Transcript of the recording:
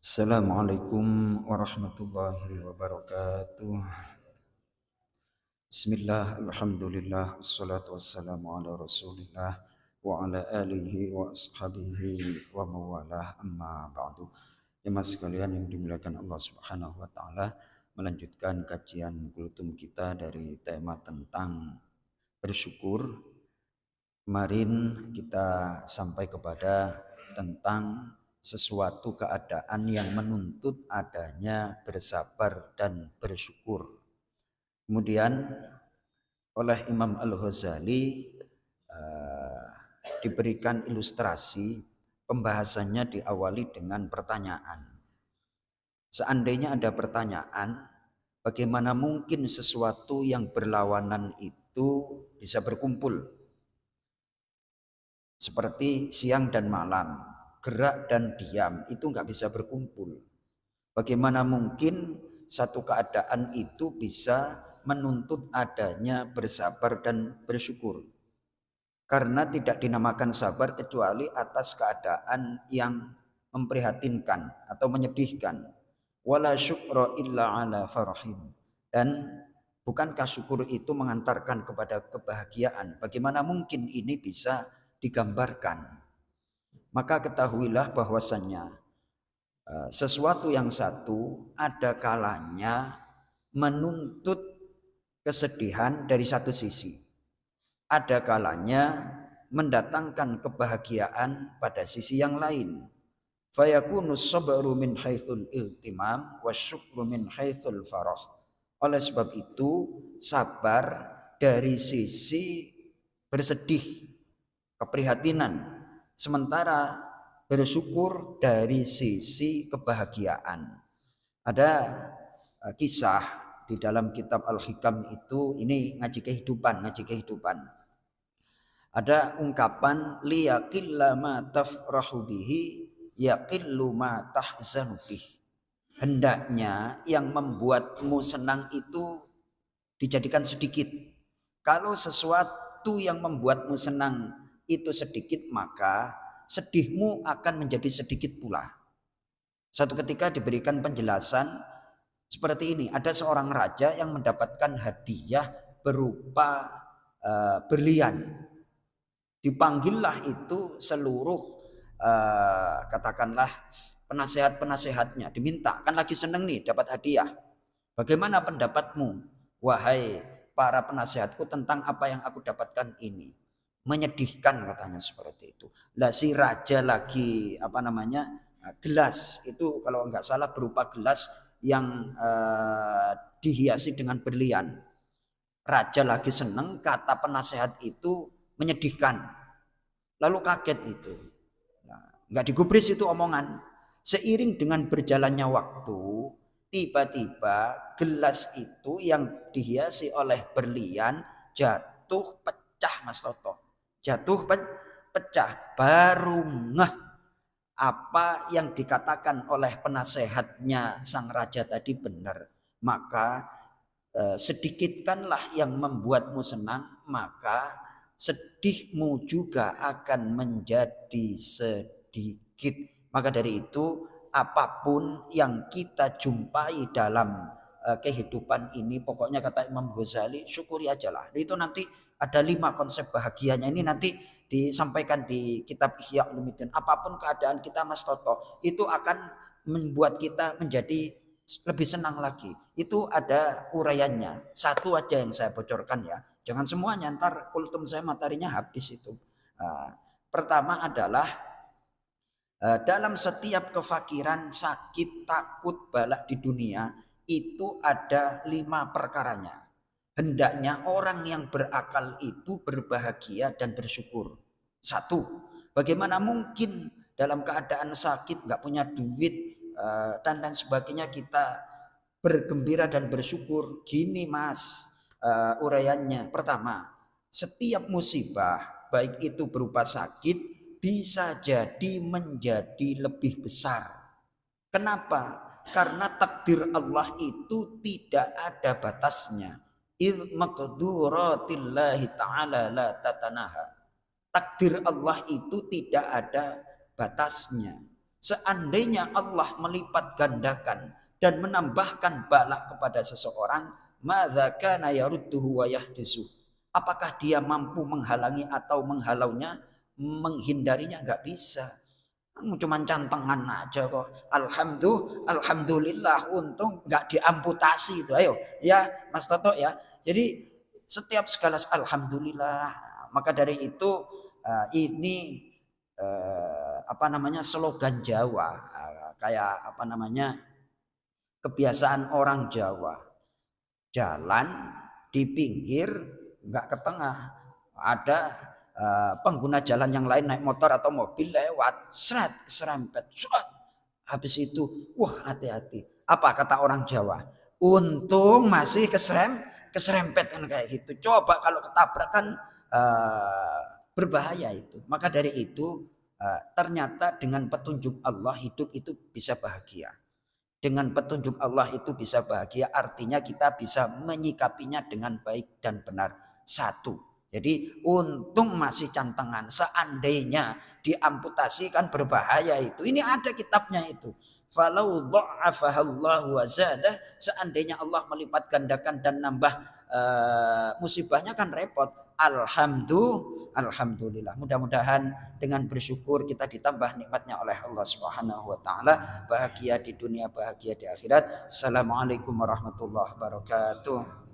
Assalamualaikum warahmatullahi wabarakatuh. Bismillah, alhamdulillah, wassalatu wassalamu ala rasulillah wa ala alihi wa ashabihi wa mawalah amma ba'du. Jemaah sekalian yang dimuliakan Allah subhanahu wa ta'ala, melanjutkan kajian kultum kita dari tema tentang bersyukur. Kemarin kita sampai kepada tentang sesuatu keadaan yang menuntut adanya bersabar dan bersyukur. Kemudian oleh Imam Al-Ghazali diberikan ilustrasi, pembahasannya diawali dengan pertanyaan. Seandainya ada pertanyaan, bagaimana mungkin sesuatu yang berlawanan itu bisa berkumpul? Seperti siang dan malam, gerak dan diam itu nggak bisa berkumpul. Bagaimana mungkin satu keadaan itu bisa menuntut adanya bersabar dan bersyukur? Karena tidak dinamakan sabar kecuali atas keadaan yang memprihatinkan atau menyedihkan. Wala syukra illa ala farahim. Dan bukankah syukur itu mengantarkan kepada kebahagiaan? Bagaimana mungkin ini bisa digambarkan? Maka ketahuilah bahwasannya sesuatu yang satu ada kalanya menuntut kesedihan dari satu sisi. Ada kalanya mendatangkan kebahagiaan pada sisi yang lain. Fayakunu sabru min haitsul iltimam wasyukru min haitsul farah. Oleh sebab itu sabar dari sisi bersedih, keprihatinan, sementara bersyukur dari sisi kebahagiaan. Ada kisah di dalam kitab Al-Hikam itu, ini ngaji kehidupan. Ada ungkapan liyaqilla ma tafrahu bihi yaqillu ma tahzanu bih. Hendaknya yang membuatmu senang itu dijadikan sedikit. Kalau sesuatu yang membuatmu senang itu sedikit, maka sedihmu akan menjadi sedikit pula. Suatu ketika diberikan penjelasan seperti ini. Ada seorang raja yang mendapatkan hadiah berupa berlian. Dipanggillah itu seluruh katakanlah penasehat-penasehatnya, diminta, kan lagi seneng nih dapat hadiah. Bagaimana pendapatmu wahai para penasehatku tentang apa yang aku dapatkan ini? Menyedihkan katanya seperti itu. Lah si raja lagi gelas itu kalau nggak salah berupa gelas yang dihiasi dengan berlian. Raja lagi seneng, kata penasehat itu menyedihkan. Lalu kaget itu. Nah, nggak digubris itu omongan. Seiring dengan berjalannya waktu, tiba-tiba gelas itu yang dihiasi oleh berlian jatuh pecah, Mas Toto. Jatuh pecah. Baru ngeh apa yang dikatakan oleh penasehatnya sang raja tadi benar. Maka sedikitkanlah yang membuatmu senang, maka sedihmu juga akan menjadi sedikit. Maka dari itu apapun yang kita jumpai dalam kehidupan ini, pokoknya kata Imam Ghazali, syukuri aja lah. Itu nanti ada 5 konsep bahagianya, ini nanti disampaikan di kitab Ihya Ulumuddin. Apapun keadaan kita Mas Toto, itu akan membuat kita menjadi lebih senang lagi. Itu ada uraiannya. Satu aja yang saya bocorkan ya. Jangan semuanya, ntar kultum saya materinya habis itu. Pertama adalah dalam setiap kefakiran, sakit, takut, balak di dunia itu ada 5 perkaranya. Hendaknya orang yang berakal itu berbahagia dan bersyukur. 1, bagaimana mungkin dalam keadaan sakit, nggak punya duit dan lain sebagainya kita bergembira dan bersyukur? Gini Mas, uraiannya. Pertama, setiap musibah baik itu berupa sakit bisa jadi menjadi lebih besar. Kenapa? Karena takdir Allah itu tidak ada batasnya. Idz maqduratillahi ta'ala la tatanaha. Takdir Allah itu tidak ada batasnya. Seandainya Allah melipat gandakan dan menambahkan bala kepada seseorang, madza kana yarudduhu wa yahdisu. Apakah dia mampu menghalangi atau menghalaunya, menghindarinya? Enggak bisa. Kamu cuma cantengan aja kok. Alhamdulillah, untung nggak diamputasi itu. Ayo, ya Mas Toto ya. Jadi setiap segala alhamdulillah. Maka dari itu ini apa namanya slogan Jawa, kayak apa namanya kebiasaan orang Jawa. Jalan di pinggir, nggak ke tengah. Ada pengguna jalan yang lain naik motor atau mobil lewat, seret, serempet, seret. Habis itu, wah hati-hati. Apa kata orang Jawa? Untung masih keserempet kan kayak gitu. Coba kalau ketabrak kan berbahaya itu. Maka dari itu ternyata dengan petunjuk Allah hidup itu bisa bahagia. Dengan petunjuk Allah itu bisa bahagia, artinya kita bisa menyikapinya dengan baik dan benar. Satu. Jadi untung masih cantengan, seandainya diamputasi kan berbahaya itu. Ini ada kitabnya itu. Falau dha'afahallahu wa zada, seandainya Allah melipat gandakan dan nambah musibahnya kan repot. Alhamdulillah. Mudah-mudahan dengan bersyukur kita ditambah nikmatnya oleh Allah Subhanahu wa taala, bahagia di dunia, bahagia di akhirat. Assalamualaikum warahmatullahi wabarakatuh.